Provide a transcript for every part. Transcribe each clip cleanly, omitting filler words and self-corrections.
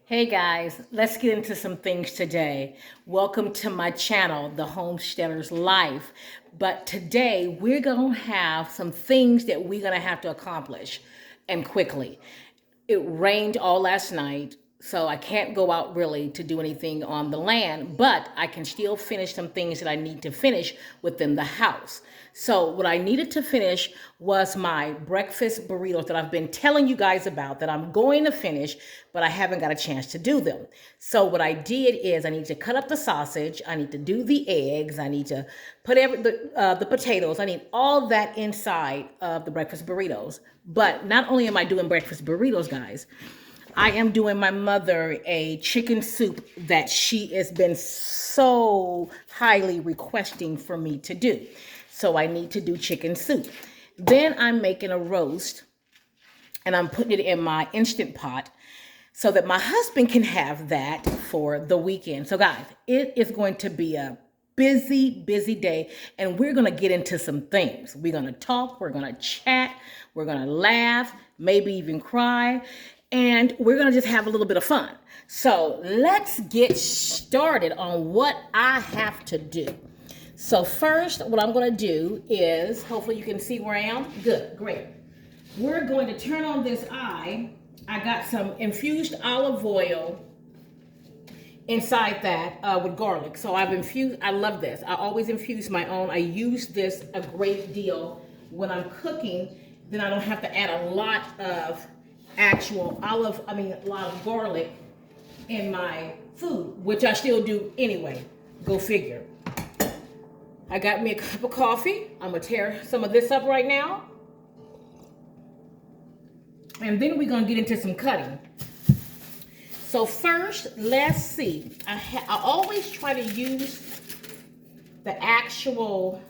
Hey guys, let's get into some things today. Welcome to my channel, The Homesteader's Life. But today we're going to have some things that we're going to have to accomplish and quickly. It rained all last night, so I can't go out really to do anything on the land, but I can still finish some things that I need to finish within the house. So what I needed to finish was my breakfast burritos that I've been telling you guys about that I'm going to finish, but I haven't got a chance to do them. So what I did is I need to cut up the sausage, I need to do the eggs, I need to put the potatoes, I need all that inside of the breakfast burritos. But not only am I doing breakfast burritos, guys, I am doing my mother a chicken soup that she has been so highly requesting for me to do. So I need to do chicken soup. Then I'm making a roast and I'm putting it in my Instant Pot so that my husband can have that for the weekend. So guys, it is going to be a busy day, and we're going to get into some things. We're going to talk, we're going to chat, we're going to laugh, maybe even cry, and we're going to just have a little bit of fun. So let's get started on what I have to do. So first, what I'm going to do is, hopefully you can see where I am. Good, great. We're going to turn on this eye. I got some infused olive oil inside that with garlic. So I've infused, I love this. I always infuse my own. I use this a great deal when I'm cooking. Then I don't have to add a lot of a lot of garlic in my food, which I still do anyway. Go figure. I got me a cup of coffee. I'm gonna tear some of this up right now. And then we're gonna get into some cutting. So first, let's see. I always try to use the actual,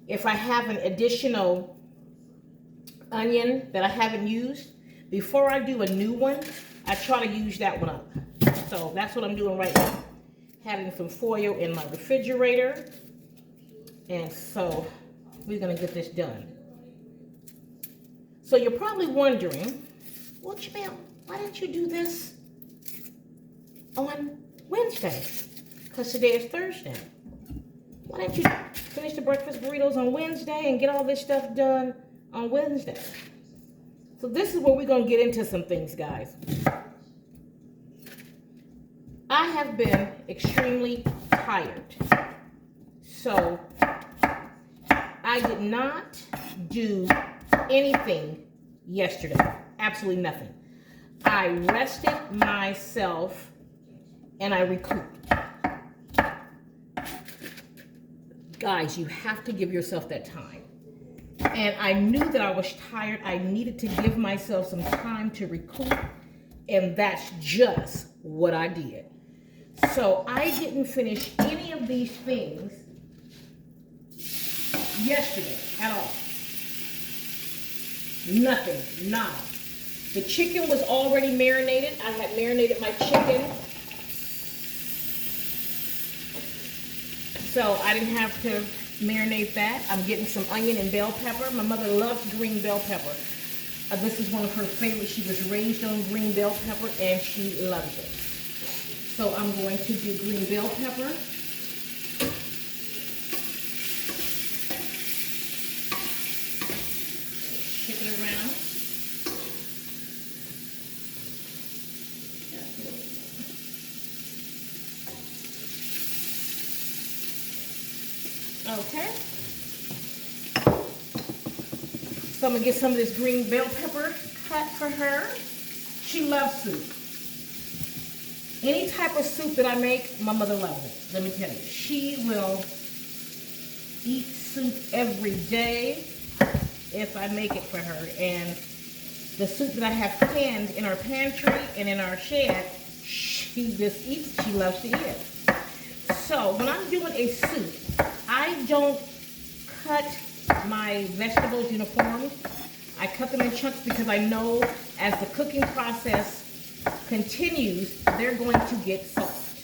if I have an additional onion that I haven't used, before I do a new one, I try to use that one up. So that's what I'm doing right now. Having some foil in my refrigerator. And so we're gonna get this done. So you're probably wondering, well, Jamel, why didn't you do this on Wednesday? Because today is Thursday. Why didn't you finish the breakfast burritos on Wednesday and get all this stuff done on Wednesday? So this is where we're going to get into some things, guys. I have been extremely tired. So I did not do anything yesterday. Absolutely nothing. I rested myself and I recouped. Guys, you have to give yourself that time. And I knew that I was tired. I needed to give myself some time to recoup. And that's just what I did. So I didn't finish any of these things yesterday at all. Nothing, nada. The chicken was already marinated. I had marinated my chicken. So I didn't have to marinate that. I'm getting some onion and bell pepper. My mother loves green bell pepper. This is one of her favorites. She was raised on green bell pepper and she loves it. So I'm going to do green bell pepper. Shake it around. Okay. So I'm gonna get some of this green bell pepper cut for her. She loves soup. Any type of soup that I make, my mother loves it. Let me tell you, she will eat soup every day if I make it for her. And the soup that I have canned in our pantry and in our shed, she just eats. She loves to eat it. So when I'm doing a soup, I don't cut my vegetables uniform. I cut them in chunks because I know as the cooking process continues, they're going to get soft.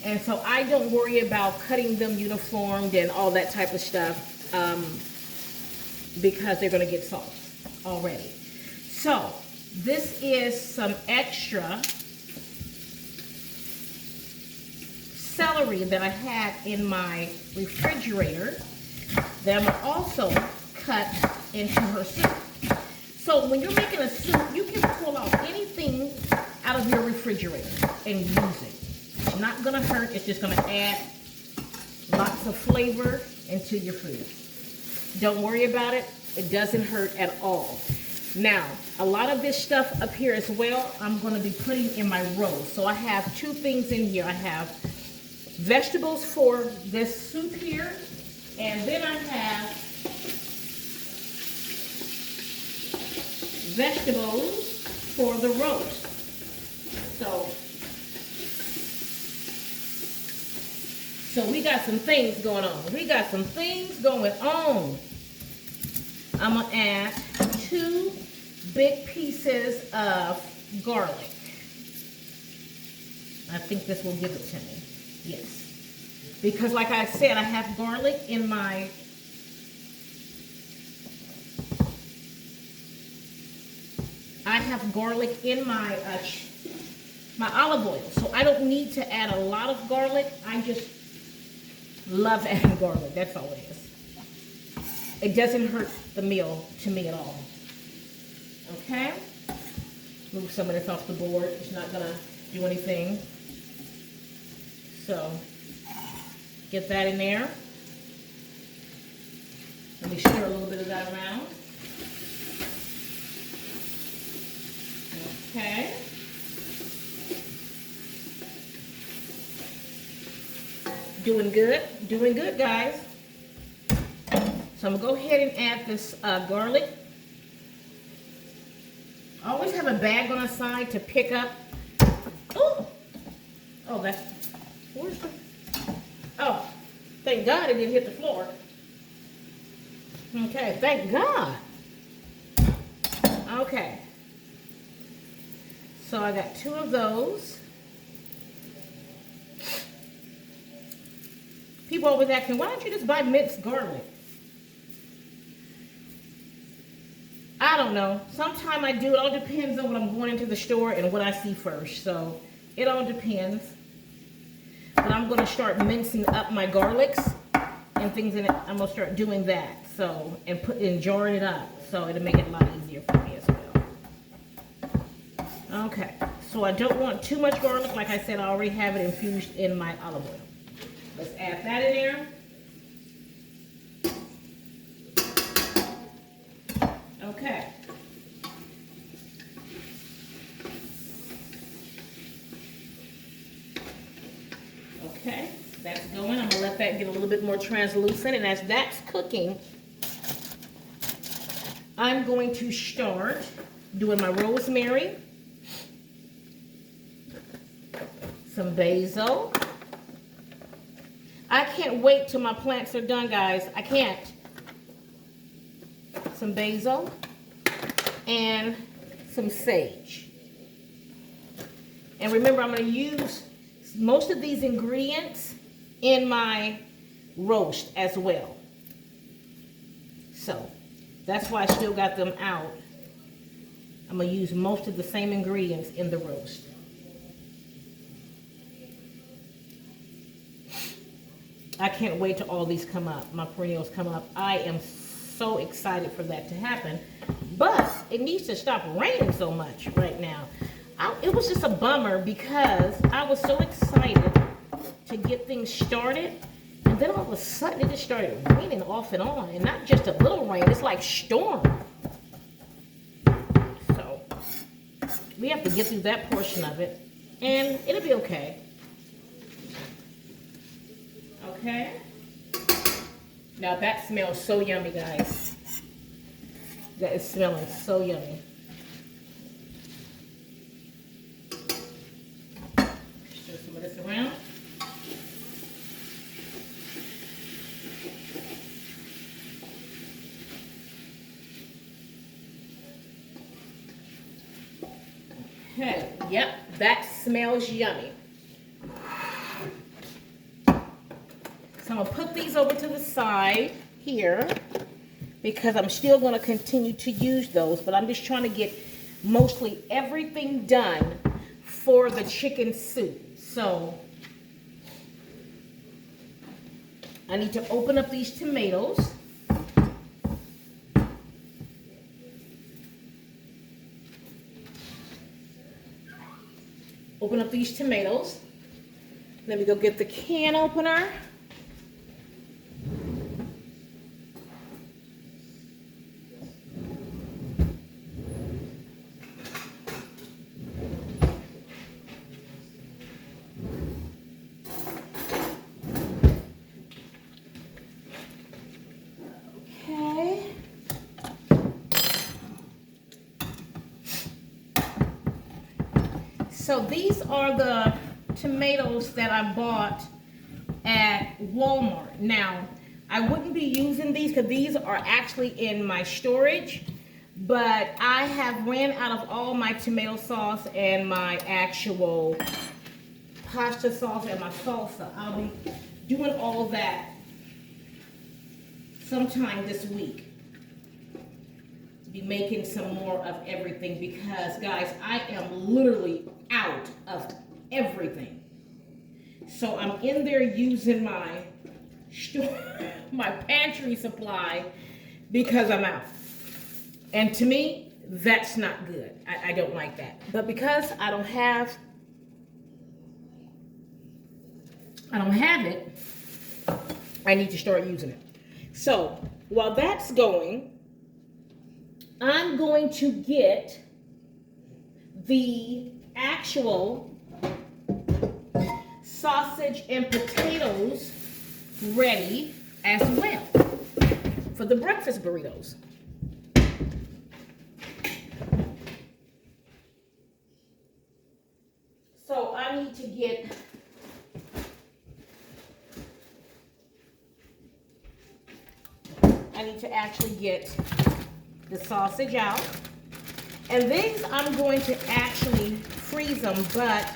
And so I don't worry about cutting them uniformed and all that type of stuff because they're going to get soft already. So This is some extra celery that I had in my refrigerator that I'm gonna also cut into her soup. So when you're making a soup, you can pull out anything out of your refrigerator and use it. It's not gonna hurt, it's just gonna add lots of flavor into your food. Don't worry about it, it doesn't hurt at all. Now, a lot of this stuff up here as well, I'm gonna be putting in my roast. So I have two things in here. I have vegetables for this soup here, and then I have vegetables for the roast. So we got some things going on. I'm gonna add 2 big pieces of garlic. I think this will give it to me. Yes. Because like I said, I have garlic in my my olive oil. So I don't need to add a lot of garlic. I just love adding garlic. That's all it is. It doesn't hurt the meal to me at all. Okay? Move some of this off the board. It's not gonna do anything. So, get that in there. Let me stir a little bit of that around. Okay. Doing good, guys. So I'm gonna go ahead and add this garlic. I always have a bag on the side to pick up. Oh, thank God it didn't hit the floor. Okay, thank God. Okay. So I got 2 of those. People always ask me, why don't you just buy minced garlic? I don't know. Sometimes I do. It all depends on what I'm going into the store and what I see first. So it all depends. But I'm going to start mincing up my garlics and things in it. I'm going to start doing that. So, and jarring it up. So it'll make it a lot easier for me as well. Okay. So I don't want too much garlic. Like I said, I already have it infused in my olive oil. Let's add that in there. Okay. Okay, that's going. I'm gonna let that get a little bit more translucent, and as that's cooking, I'm going to start doing my rosemary, some basil. I can't wait till my plants are done, guys. I can't. Some basil and some sage. And remember, I'm going to use most of these ingredients in my roast as well. So that's why I still got them out. I'm going to use most of the same ingredients in the roast. I can't wait till all these come up, my perennials come up. I am so excited for that to happen, but it needs to stop raining so much right now. It was just a bummer because I was so excited to get things started, and then all of a sudden it just started raining off and on, and not just a little rain, it's like storm. So we have to get through that portion of it, and it'll be okay. Okay. Now that smells so yummy, guys. That is smelling so yummy. Stir some of this around. Okay, yep, that smells yummy. So I'm going to put these over to the side here because I'm still going to continue to use those, but I'm just trying to get mostly everything done for the chicken soup. So I need to open up these tomatoes. Open up these tomatoes. Let me go get the can opener. Okay. So these are the tomatoes that I bought at Walmart. Now, I wouldn't be using these because these are actually in my storage, but I have ran out of all my tomato sauce and my actual pasta sauce and my salsa. I'll be doing all that sometime this week. Be making some more of everything because, guys, I am literally out of everything. So I'm in there using my my pantry supply because I'm out. And to me, that's not good. I don't like that. But because I don't have it, I need to start using it. So while that's going, I'm going to get the actual sausage and potatoes ready as well for the breakfast burritos. So I need to actually get the sausage out. And these I'm going to actually freeze them, but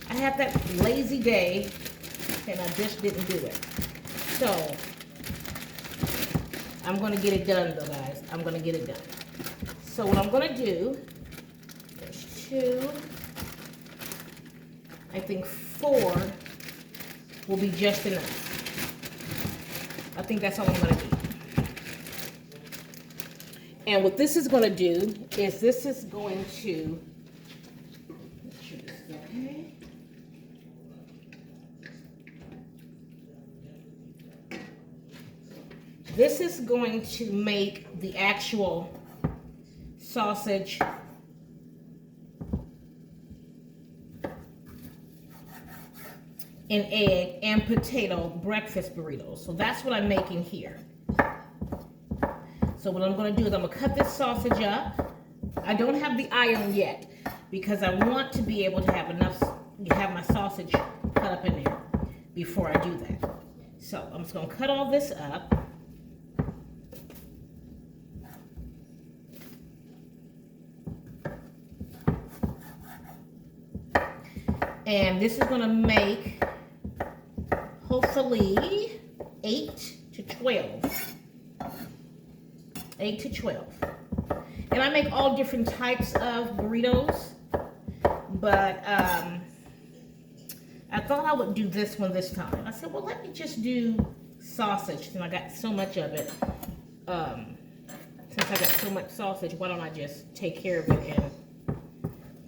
I had that lazy day and I just didn't do it. So I'm going to get it done though, guys. I'm going to get it done. So what I'm going to do, there's 2, I think 4 will be just enough. I think that's all I'm going to do. And what this is going to do is this is going to, make sure this is okay. This is going to make the actual sausage and egg and potato breakfast burritos. So that's what I'm making here. So what I'm going to do is I'm going to cut this sausage up. I don't have the iron yet because I want to be able to have my sausage cut up in there before I do that. So I'm just going to cut all this up. And this is going to make hopefully 8 to 12. 8 to 12. And I make all different types of burritos, but I thought I would do this one this time. I said, well, let me just do sausage, and I got so much of it. Since I got so much sausage, why don't I just take care of it and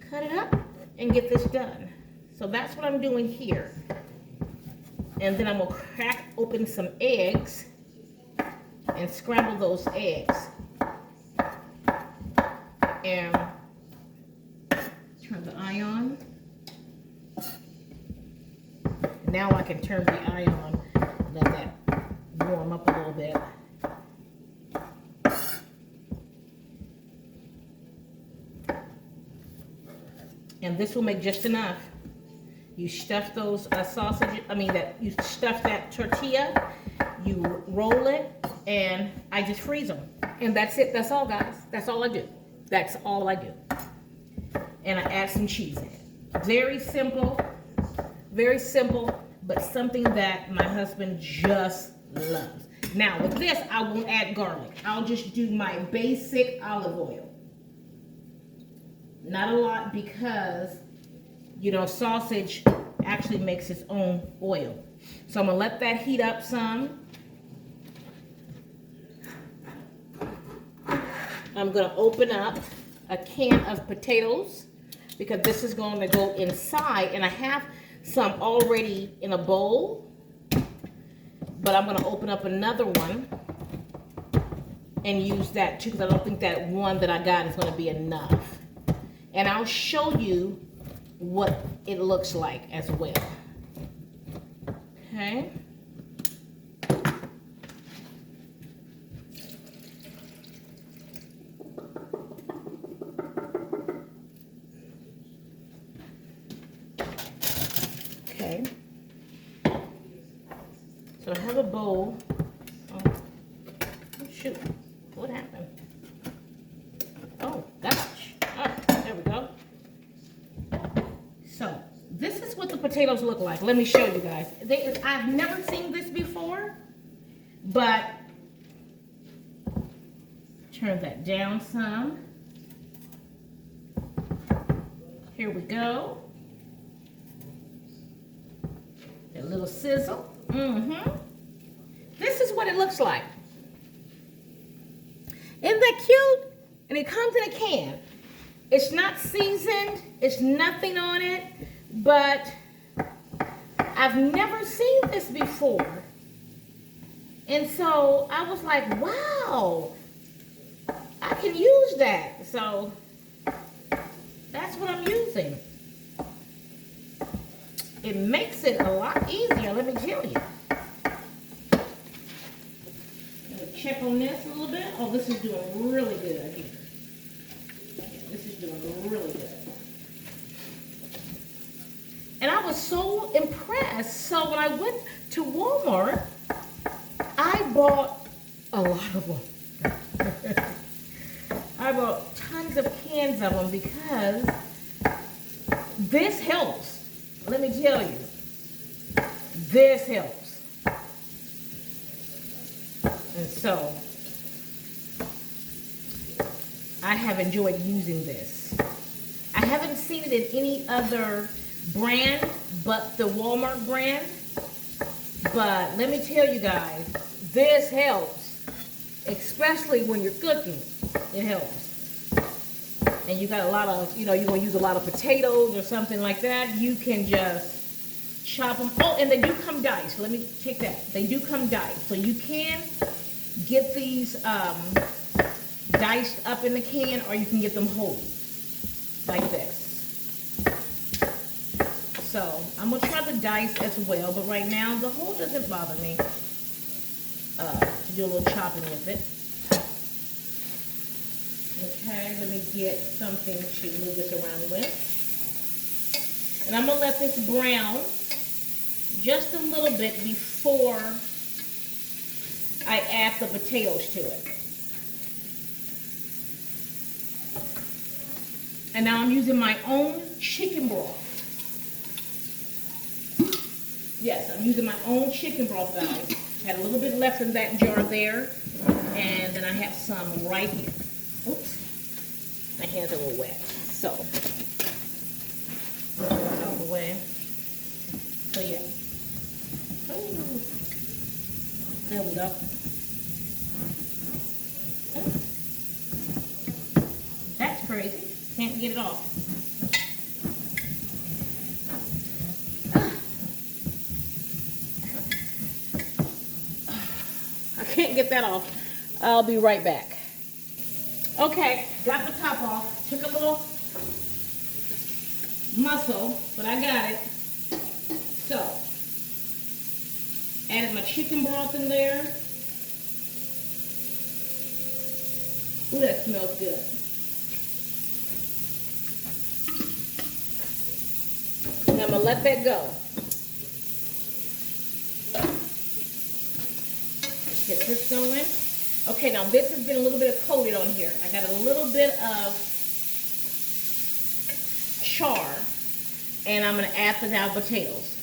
cut it up and get this done. So that's what I'm doing here. And then I'm going to crack open some eggs and scramble those eggs. And turn the eye on. Now I can turn the eye on, let that warm up a little bit. And this will make just enough. You stuff those you stuff that tortilla, you roll it, and I just freeze them. And that's it. That's all, guys. That's all I do. That's all I do. And I add some cheese in it. Very simple, but something that my husband just loves. Now, with this, I won't add garlic. I'll just do my basic olive oil. Not a lot because, you know, sausage actually makes its own oil. So I'm gonna let that heat up some. I'm gonna open up a can of potatoes because this is going to go inside, and I have some already in a bowl, but I'm gonna open up another one and use that too because I don't think that one that I got is gonna be enough. And I'll show you what it looks like as well. Okay. Okay. So I have a bowl. Oh, shoot. What happened? Oh, gosh. Ah, there we go. So, this is what the potatoes look like. Let me show you guys. I've never seen this before, but turn that down some. Here we go. A little sizzle. This is what it looks like. Isn't that cute? And it comes in a can. It's not seasoned. It's nothing on it. But I've never seen this before. And so I was like, wow, I can use that. So that's what I'm using. It makes it a lot easier, let me tell you. Check on this a little bit. Oh, this is doing really good here. This is doing really good. And I was so impressed. So when I went to Walmart, I bought a lot of them. I bought tons of cans of them because this helps. Let me tell you, this helps. And so, I have enjoyed using this. I haven't seen it in any other brand but the Walmart brand. But let me tell you guys, this helps. Especially when you're cooking, it helps. And you got a lot of, you know, you're going to use a lot of potatoes or something like that, you can just chop them. Oh, and they do come diced. Let me take that. They do come diced. So you can get these diced up in the can, or you can get them whole, like this. So I'm going to try the dice as well, but right now the whole doesn't bother me. To do a little chopping with it. Okay, let me get something to move this around with. And I'm going to let this brown just a little bit before I add the potatoes to it. And now I'm using my own chicken broth. Yes, I'm using my own chicken broth, guys. Had a little bit left in that jar there. And then I have some right here. Oops, my hands are a little wet. So, out of the way. So yeah. Oh. There we go. That's crazy. Can't get it off. I can't get that off. I'll be right back. Okay, got the top off. Took a little muscle, but I got it. So, added my chicken broth in there. Ooh, that smells good. Now I'm gonna let that go. Get this going. Okay, now this has been a little bit of coated on here. I got a little bit of char, and I'm going to add the now potatoes.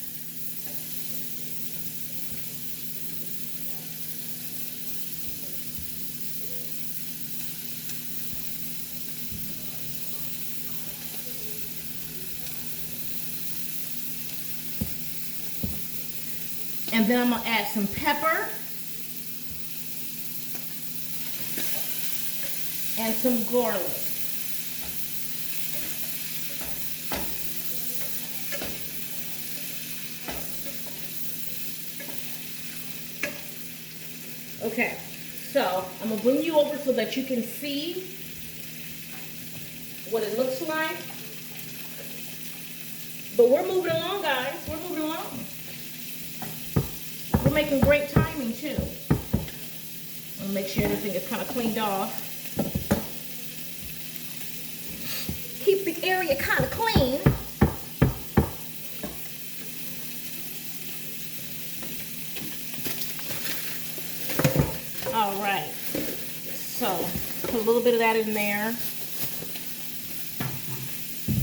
And then I'm gonna add some pepper and some garlic. Okay, so I'm gonna bring you over so that you can see what it looks like. But we're moving along, guys. We're moving along. We're making great timing too. I'll make sure everything is kind of cleaned off. Keep the area kind of clean. All right, so put a little bit of that in there.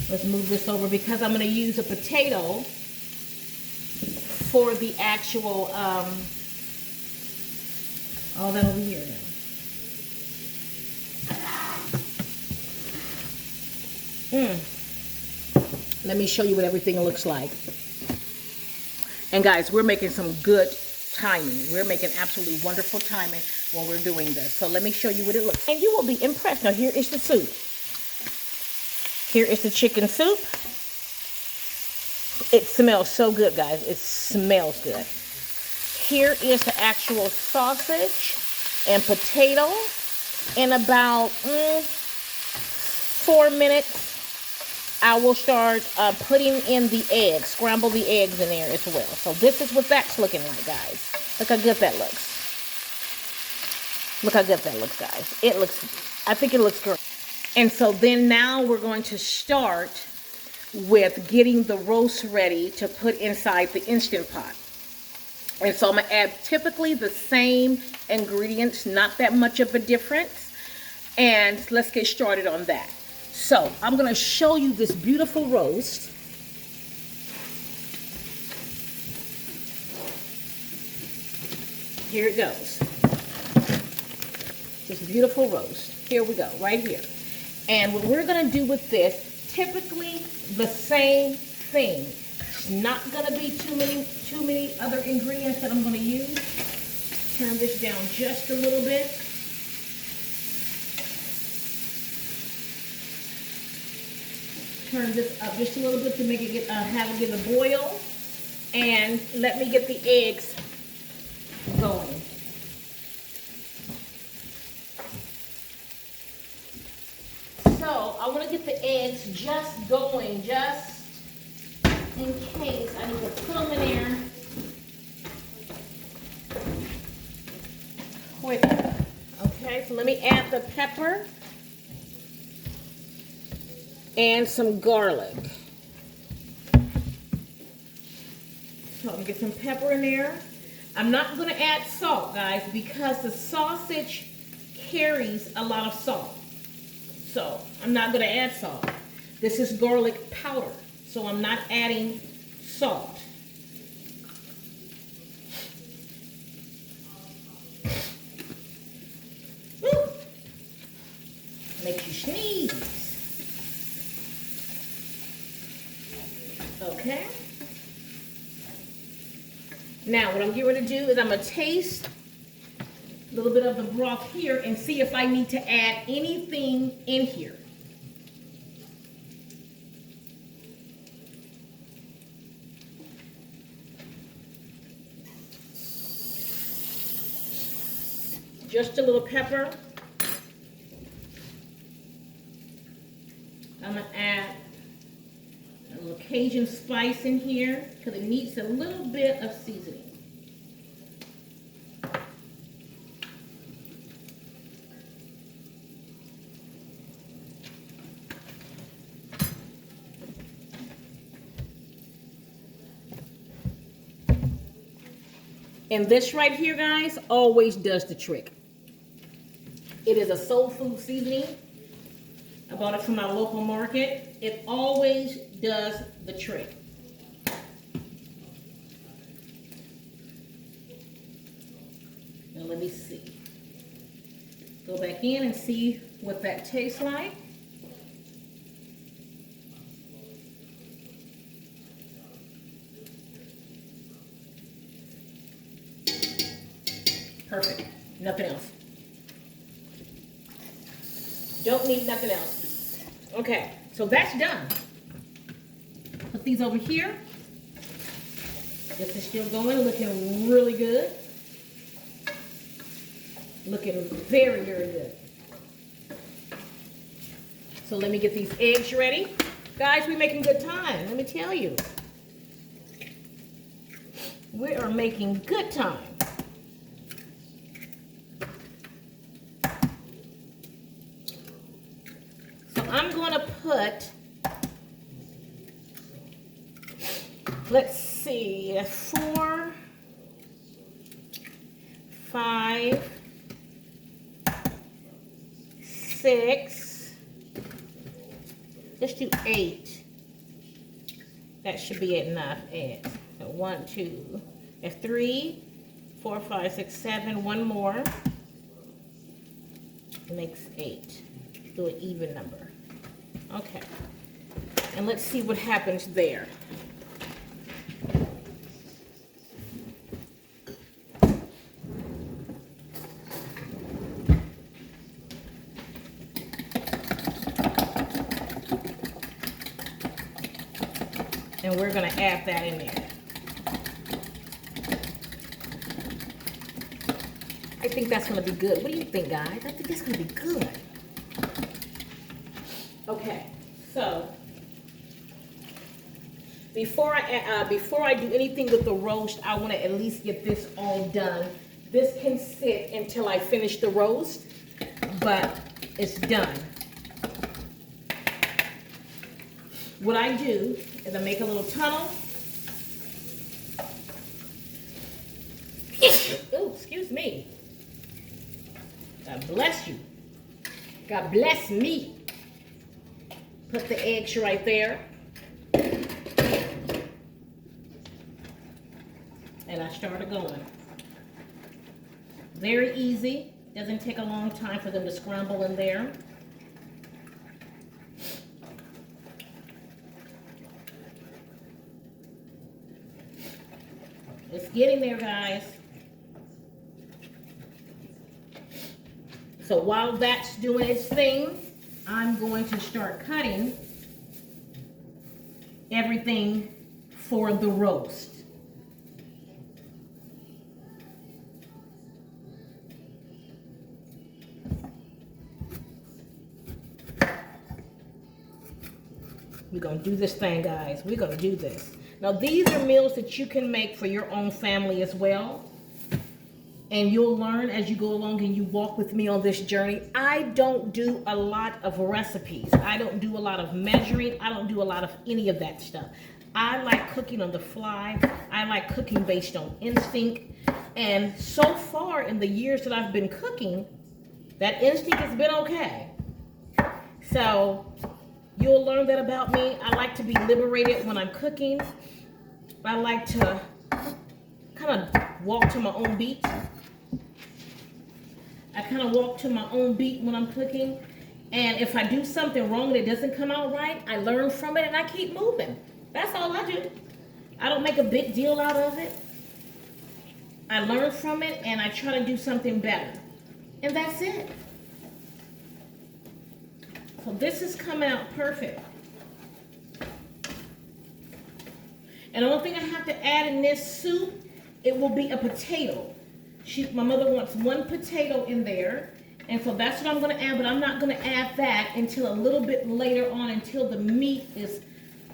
Let's move this over because I'm going to use a potato for the actual, all that over here now. Let me show you what everything looks like. And guys, we're making some good timing. We're making absolutely wonderful timing when we're doing this. So let me show you what it looks like. And you will be impressed. Now here is the soup. Here is the chicken soup. It smells so good, guys. It smells good. Here is the actual sausage and potato. In about 4 minutes, I will start putting in the eggs, scramble the eggs in there as well. So this is what that's looking like, guys. Look how good that looks. Look how good that looks, guys. It looks, I think it looks great. And so then now we're going to start with getting the roast ready to put inside the Instant Pot. And so I'm going to add typically the same ingredients, not that much of a difference. And let's get started on that. So I'm going to show you this beautiful roast. Here it goes. This beautiful roast. Here we go, right here. And what we're going to do with this, typically the same thing. It's not going to be too many other ingredients that I'm going to use. Turn this down just a little bit. Turn this up just a little bit to make it have it get a boil. And let me get the eggs going. So I want to get the eggs just going, just in case I need to put them in there quick. Okay, so let me add the pepper and some garlic. So I'm gonna get some pepper in there. I'm not gonna add salt, guys, because the sausage carries a lot of salt. So I'm not gonna add salt. This is garlic powder, so I'm not adding salt. Woo! Makes you sneeze. Okay. Now what I'm getting ready to do is I'm gonna taste a little bit of the broth here and see if I need to add anything in here. Just a little pepper. I'm gonna add a little Cajun spice in here because it needs a little bit of seasoning. And this right here, guys, always does the trick. It is a soul food seasoning. I bought it from my local market. It always does the trick. Now let me see. Go back in and see what that tastes like. Perfect. Nothing else. Don't need nothing else. Okay, so that's done. Put these over here. This is still going, looking really good. Looking very, very good. So let me get these eggs ready. Guys, we're making good time, let me tell you. We are making good time. So I'm going to put, let's see, 4, 5, 6, let's do 8. That should be enough eggs. So 1, 2, that's 3, 4, 5, 6, 7. One more makes 8. Do an even number. Okay. And let's see what happens there. And we're going to add that in there. I think that's going to be good. What do you think, guys? I think that's going to be good. Okay, so before I do anything with the roast, I want to at least get this all done. This can sit until I finish the roast, but it's done. What I do is I make a little tunnel. Oh, excuse me. God bless you. God bless me. Put the eggs right there. And I started going. Very easy. Doesn't take a long time for them to scramble in there. It's getting there, guys. So while that's doing its thing, I'm going to start cutting everything for the roast. We're going to do this thing, guys. We're going to do this. Now, these are meals that you can make for your own family as well. And you'll learn as you go along and you walk with me on this journey. I don't do a lot of recipes. I don't do a lot of measuring. I don't do a lot of any of that stuff. I like cooking on the fly. I like cooking based on instinct. And so far in the years that I've been cooking, that instinct has been okay. So you'll learn that about me. I like to be liberated when I'm cooking. I like to kind of walk to my own beat. I kind of walk to my own beat when I'm cooking. And if I do something wrong and it doesn't come out right, I learn from it and I keep moving. That's all I do. I don't make a big deal out of it. I learn from it and I try to do something better. And that's it. So this is coming out perfect. And the only thing I have to add in this soup, it will be a potato. My mother wants one potato in there, and so that's what I'm going to add, but I'm not going to add that until a little bit later on, until the meat is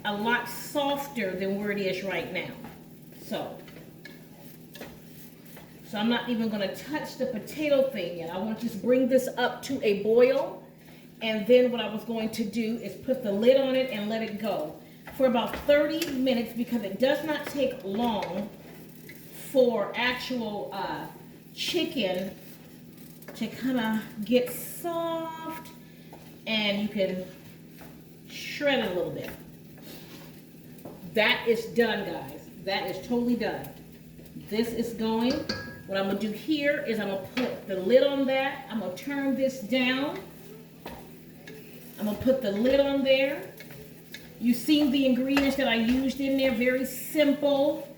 a lot softer than where it is right now. So I'm not even going to touch the potato thing yet. I want to just bring this up to a boil, and then what I was going to do is put the lid on it and let it go for about 30 minutes, because it does not take long for actual chicken to kind of get soft, and you can shred it a little bit. That is done, guys. That is totally done. This is going. What I'm going to do here is I'm going to put the lid on that. I'm going to turn this down. I'm going to put the lid on there. You've seen the ingredients that I used in there. Very simple.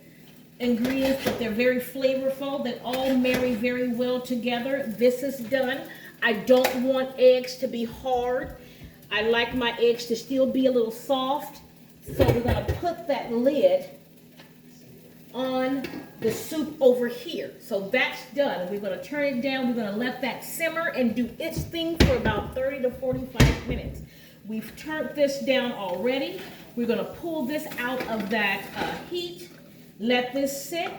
ingredients, but they're very flavorful. They all marry very well together. This is done. I don't want eggs to be hard. I like my eggs to still be a little soft. So we're going to put that lid on the soup over here. So that's done. We're going to turn it down. We're going to let that simmer and do its thing for about 30 to 45 minutes. We've turned this down already. We're going to pull this out of that heat. Let this sit.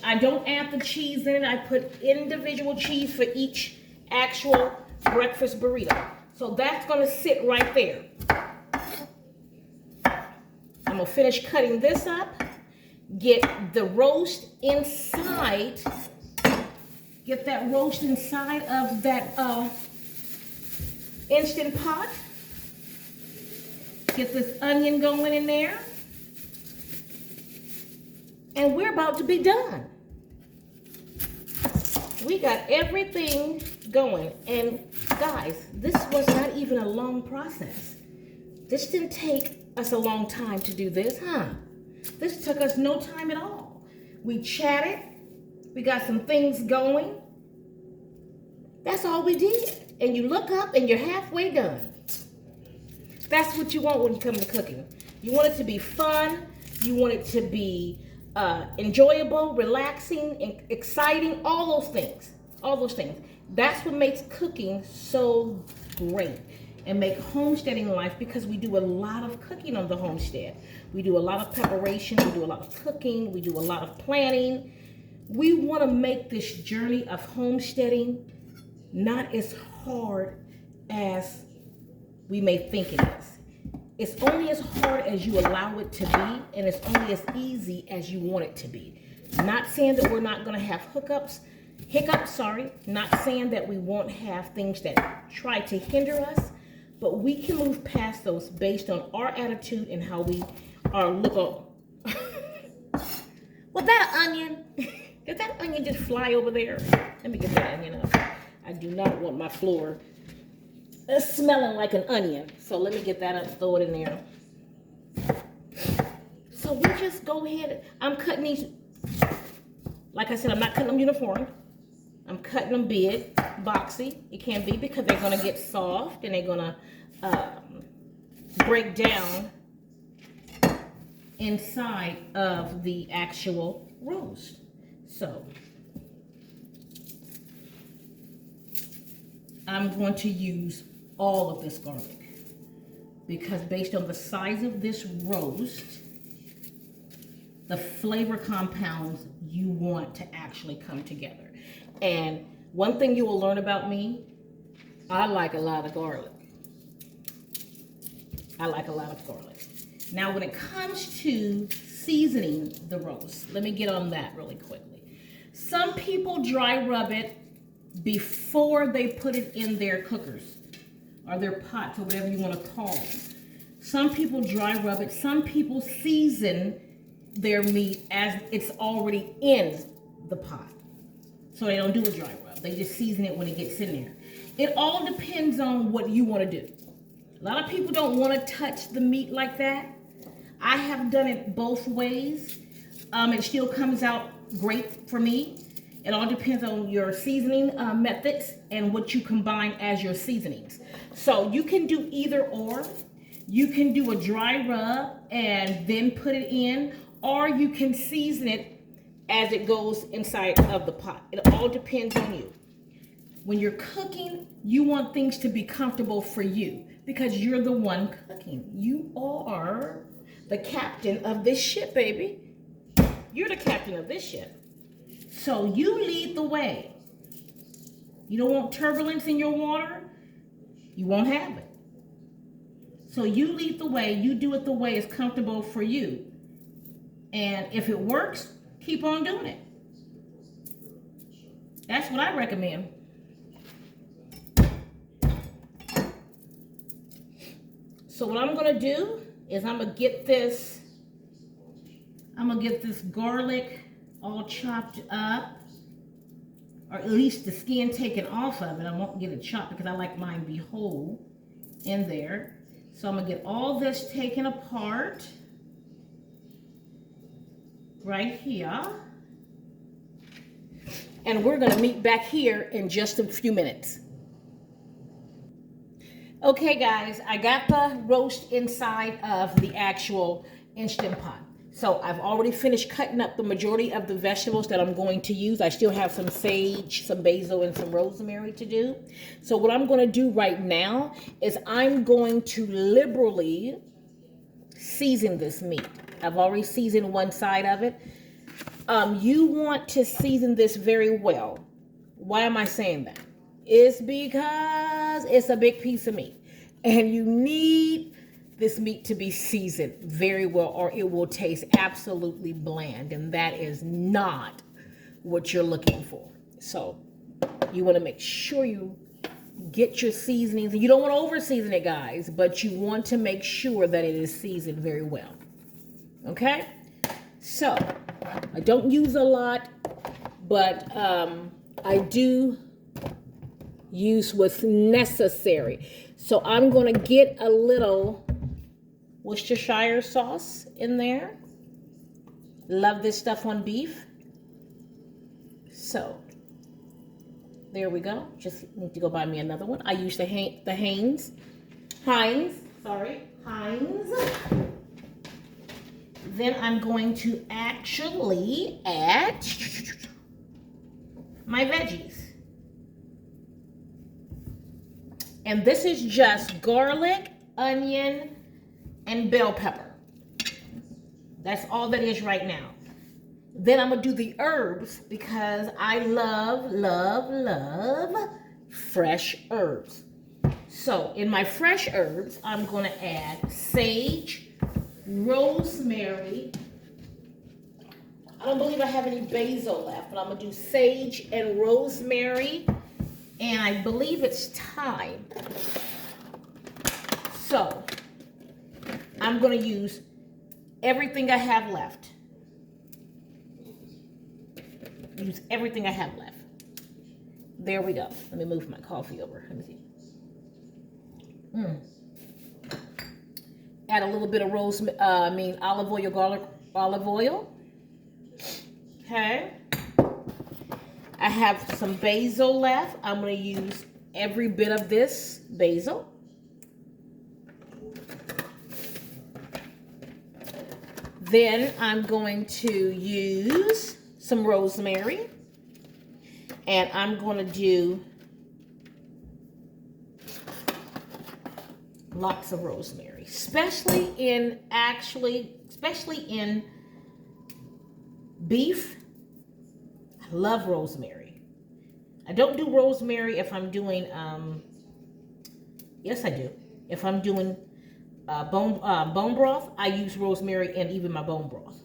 I don't add the cheese in it. I put individual cheese for each actual breakfast burrito. So that's going to sit right there. I'm going to finish cutting this up. Get the roast inside. Get that roast inside of that Instant Pot. Get this onion going in there. And we're about to be done. We got everything going. And guys, this was not even a long process. This didn't take us a long time to do this, huh? This took us no time at all. We chatted. We got some things going. That's all we did. And you look up and you're halfway done. That's what you want when you come to cooking. You want it to be fun. You want it to be enjoyable, relaxing, and exciting. All those things. All those things. That's what makes cooking so great and make homesteading life, because we do a lot of cooking on the homestead. We do a lot of preparation. We do a lot of cooking. We do a lot of planning. We want to make this journey of homesteading not as hard as we may think it is. It's only as hard as you allow it to be, and it's only as easy as you want it to be. Not saying that we're not going to have hiccups, not saying that we won't have things that try to hinder us, but we can move past those based on our attitude and how we are looking. Well, that onion, did that onion just fly over there? Let me get that onion up. I do not want my floor smelling like an onion. So let me get that up, throw it in there. So we just go ahead. I'm cutting these, like I said, I'm not cutting them uniform. I'm cutting them big, boxy. It can be, because they're going to get soft and they're going to break down inside of the actual roast. So I'm going to use all of this garlic, because based on the size of this roast, the flavor compounds you want to actually come together. And one thing you will learn about me, I like a lot of garlic. I like a lot of garlic. Now, when it comes to seasoning the roast, let me get on that really quickly. Some people dry rub it before they put it in their cookers or their pots or whatever you want to call them. Some people dry rub it. Some people season their meat as it's already in the pot. So they don't do a dry rub. They just season it when it gets in there. It all depends on what you want to do. A lot of people don't want to touch the meat like that. I have done it both ways. It still comes out great for me. It all depends on your seasoning methods and what you combine as your seasonings. So you can do either or. You can do a dry rub and then put it in, or you can season it as it goes inside of the pot. It all depends on you. When you're cooking, you want things to be comfortable for you, because you're the one cooking. You are the captain of this ship, baby. You're the captain of this ship. So you lead the way. You don't want turbulence in your water, you won't have it. So you lead the way. You do it the way it's comfortable for you. And if it works, keep on doing it. That's what I recommend. So what I'm going to do is I'm going to get this garlic all chopped up, or at least the skin taken off of it. I won't get it chopped because I like mine to be whole in there. So I'm going to get all this taken apart. right here. And we're gonna meet back here in just a few minutes. Okay guys, I got the roast inside of the actual Instant Pot. So I've already finished cutting up the majority of the vegetables that I'm going to use. I still have some sage, some basil, and some rosemary to do. So what I'm gonna do right now is I'm going to liberally season this meat. I've already seasoned one side of it. You want to season this very well. Why am I saying that? It's because it's a big piece of meat and you need this meat to be seasoned very well or it will taste absolutely bland, and that is not what you're looking for. So you want to make sure you get your seasonings. You don't want to over season it, guys, but you want to make sure that it is seasoned very well. Okay? So I don't use a lot, but I do use what's necessary. So I'm going to get a little Worcestershire sauce in there. Love this stuff on beef. So there we go. Just need to go buy me another one. I use the Heinz. Then I'm going to actually add my veggies. And this is just garlic, onion, and bell pepper. That's all that is right now. Then I'm gonna do the herbs because I love fresh herbs. So in my fresh herbs, I'm gonna add sage, rosemary. I don't believe I have any basil left, but I'm gonna do sage and rosemary, and I believe it's thyme. So I'm gonna use everything I have left. Use everything I have left. There we go. Let me move my coffee over. Let me see. Add a little bit of olive oil, garlic olive oil. Okay. I have some basil left. I'm going to use every bit of this basil. Then I'm going to use some rosemary. And I'm going to do lots of rosemary, especially in beef. I love rosemary. I don't do rosemary if I'm doing, yes I do. If I'm doing bone broth, I use rosemary in even my bone broth.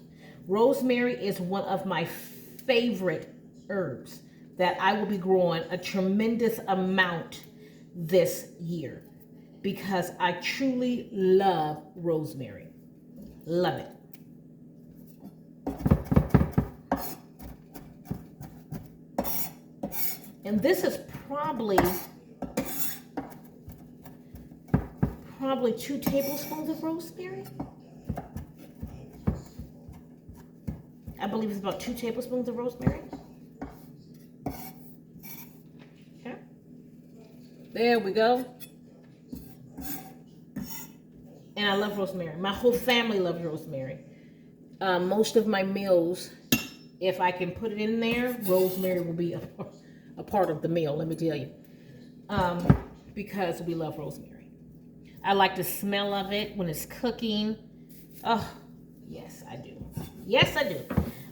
Rosemary is one of my favorite herbs that I will be growing a tremendous amount this year because I truly love rosemary. Love it. And this is probably 2 tablespoons of rosemary. I believe it's about 2 tablespoons of rosemary. Okay. There we go. And I love rosemary. My whole family loves rosemary. Most of my meals, if I can put it in there, rosemary will be a part of the meal, let me tell you. Because we love rosemary. I like the smell of it when it's cooking. Oh, yes, I do. Yes, I do.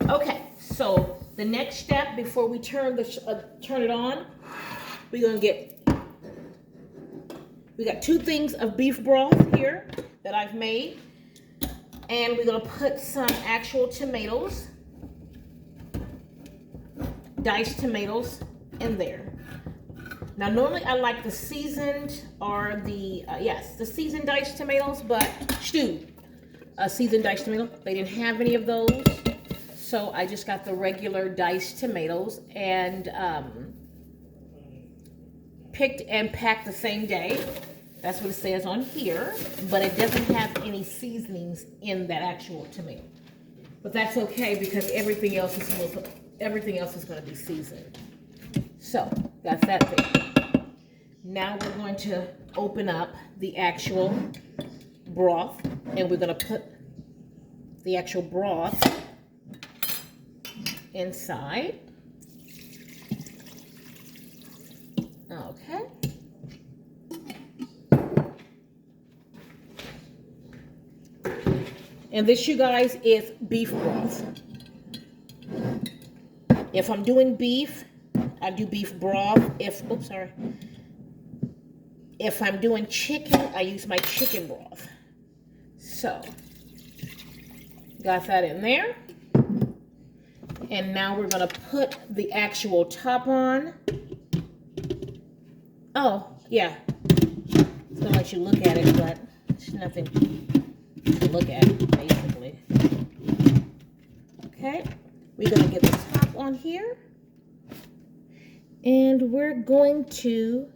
Okay, so the next step before we turn it on, we got 2 things of beef broth here that I've made, and we're gonna put some actual tomatoes, diced tomatoes in there. Now normally I like the seasoned or the seasoned diced tomatoes, but stewed seasoned diced tomato. They didn't have any of those, so I just got the regular diced tomatoes and picked and packed the same day. That's what it says on here, but it doesn't have any seasonings in that actual tomato. But that's okay because everything else is going to be seasoned. So that's that thing. Now we're going to open up the actual broth, and we're going to put the actual broth inside. Okay. And this, you guys, is beef broth. If I'm doing beef, I do beef broth. If I'm doing chicken, I use my chicken broth. So, got that in there. And now we're gonna put the actual top on. Oh, yeah. It's gonna let you look at it, but there's nothing to look at, basically. Okay, we're gonna get the top on here. And we're going to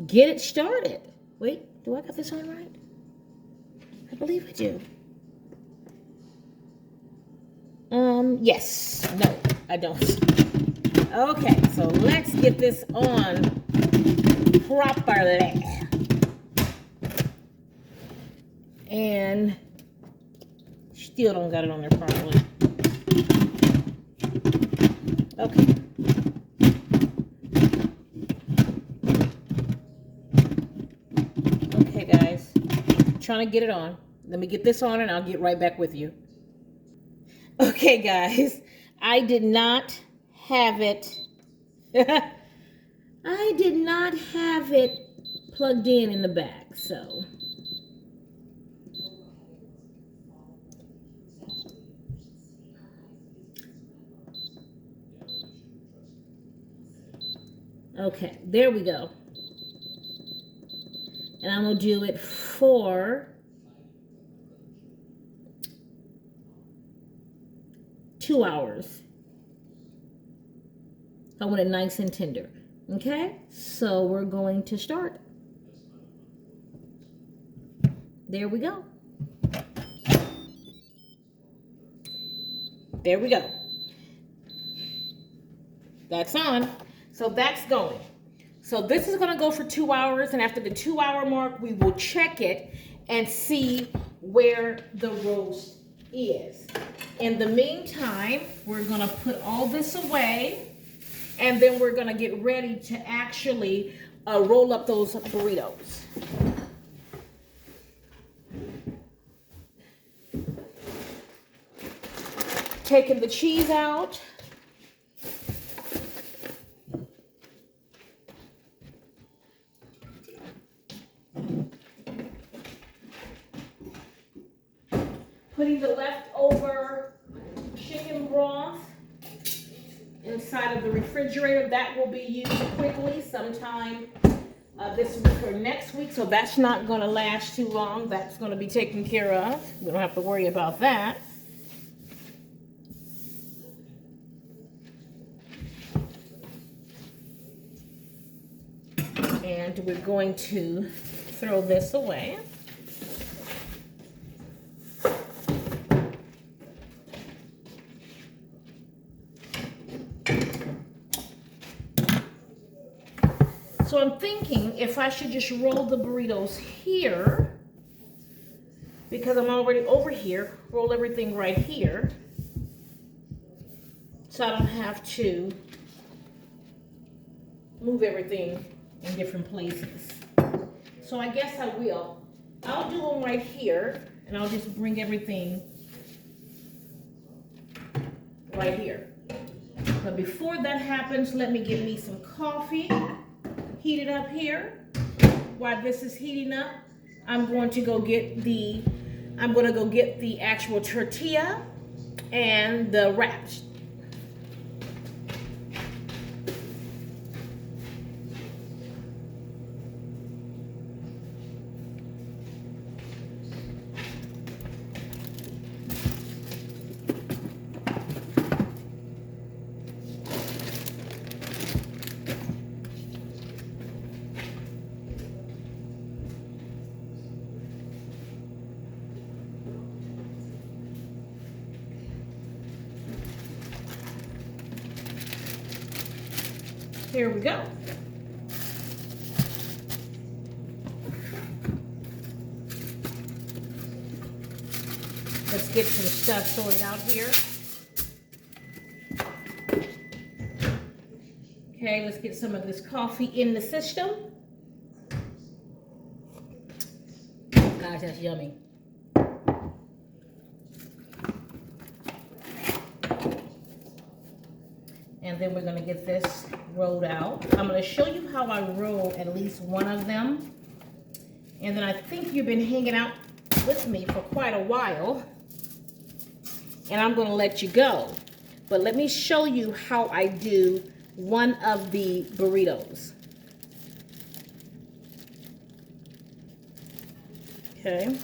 get it started. Wait, do I got this on right? I believe I do. Yes. No, I don't. Okay, so let's get this on properly. And still don't got it on there properly. Okay. Okay, guys. I'm trying to get it on. Let me get this on and I'll get right back with you. Okay, guys. I did not have it. I did not have it plugged in the back, so. Okay, there we go. And I'm going to do it for 2 hours. I want it nice and tender. Okay, so we're going to start. There we go. There we go. That's on. So that's going. So this is going to go for 2 hours, and after the 2 hour mark, we will check it and see where the roast is. In the meantime, we're going to put all this away, and then we're going to get ready to actually roll up those burritos. Taking the cheese out. Putting the leftover chicken broth inside of the refrigerator. That will be used quickly sometime this week or next week. So that's not going to last too long. That's going to be taken care of. We don't have to worry about that. And we're going to throw this away. So I'm thinking if I should just roll the burritos here, because I'm already over here, roll everything right here, so I don't have to move everything in different places. So I guess I will. I'll do them right here, and I'll just bring everything right here. But before that happens, let me get me some coffee. Heat it up here. While this is heating up, I'm going to go get the actual tortilla and the wraps. Here we go. Let's get some stuff sorted out here. Okay, let's get some of this coffee in the system. Guys, that's yummy. And then we're going to get this rolled out. I'm going to show you how I roll at least one of them. And then I think you've been hanging out with me for quite a while. And I'm going to let you go. But let me show you how I do one of the burritos. Okay.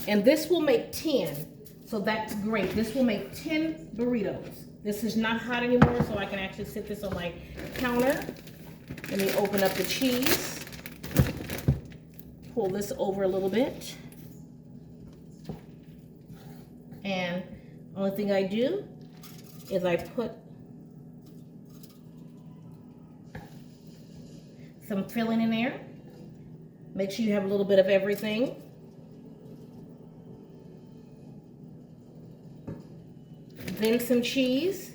And this will make 10. So that's great. This will make 10 burritos. This is not hot anymore, so I can actually sit this on my counter. Let me open up the cheese. Pull this over a little bit. And the only thing I do is I put some filling in there. Make sure you have a little bit of everything. Then some cheese.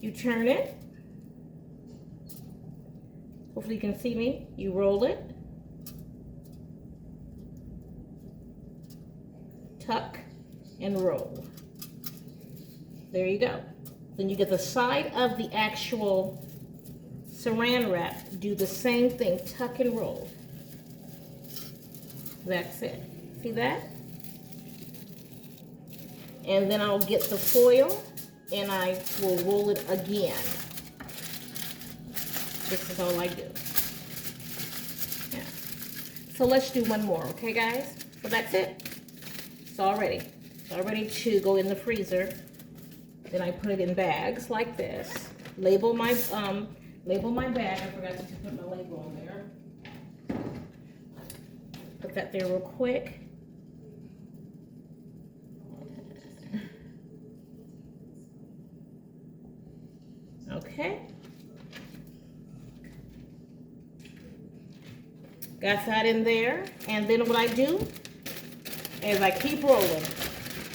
You turn it. Hopefully you can see me. You roll it. Tuck and roll. There you go. Then you get the side of the actual saran wrap. Do the same thing. Tuck and roll. That's it. See that? And then I'll get the foil and I will roll it again. This is all I do. Yeah. So let's do one more, okay guys? So that's it. It's all ready. It's all ready to go in the freezer. Then I put it in bags like this. Label my bag. I forgot to put my label on there. Put that there real quick. Okay. Got that in there. And then what I do is I keep rolling.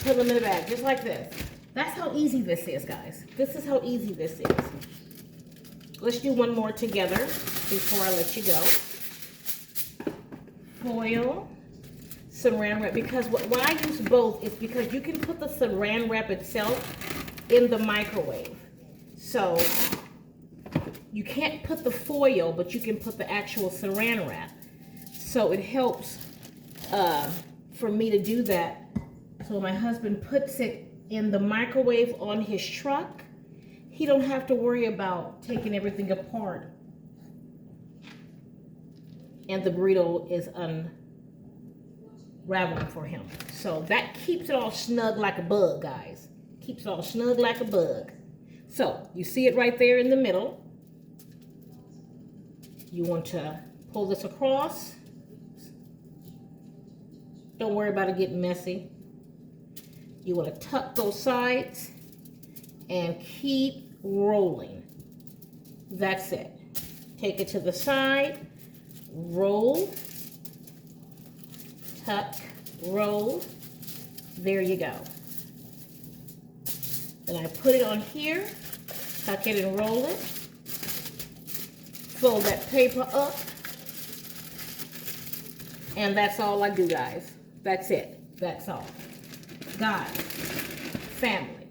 Put them in the bag, just like this. That's how easy this is, guys. This is how easy this is. Let's do one more together before I let you go. Foil, saran wrap, because why I use both is because you can put the saran wrap itself in the microwave. So you can't put the foil, but you can put the actual saran wrap. So it helps for me to do that. So my husband puts it in the microwave on his truck. He don't have to worry about taking everything apart. And the burrito is unraveling for him. So that keeps it all snug like a bug, guys. Keeps it all snug like a bug. So you see it right there in the middle. You want to pull this across. Don't worry about it getting messy. You want to tuck those sides and keep rolling. That's it. Take it to the side, roll, tuck, roll. There you go. Then I put it on here, tuck it and roll it. Fold that paper up. And that's all I do, guys. That's it. That's all. Guys, family,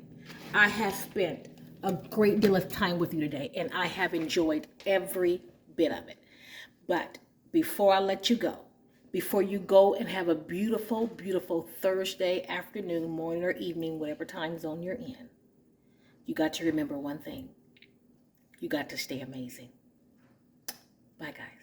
I have spent a great deal of time with you today, and I have enjoyed every bit of it. But before I let you go, before you go and have a beautiful, beautiful Thursday afternoon, morning, or evening, whatever time zone you're in, you got to remember one thing. You got to stay amazing. Bye, guys.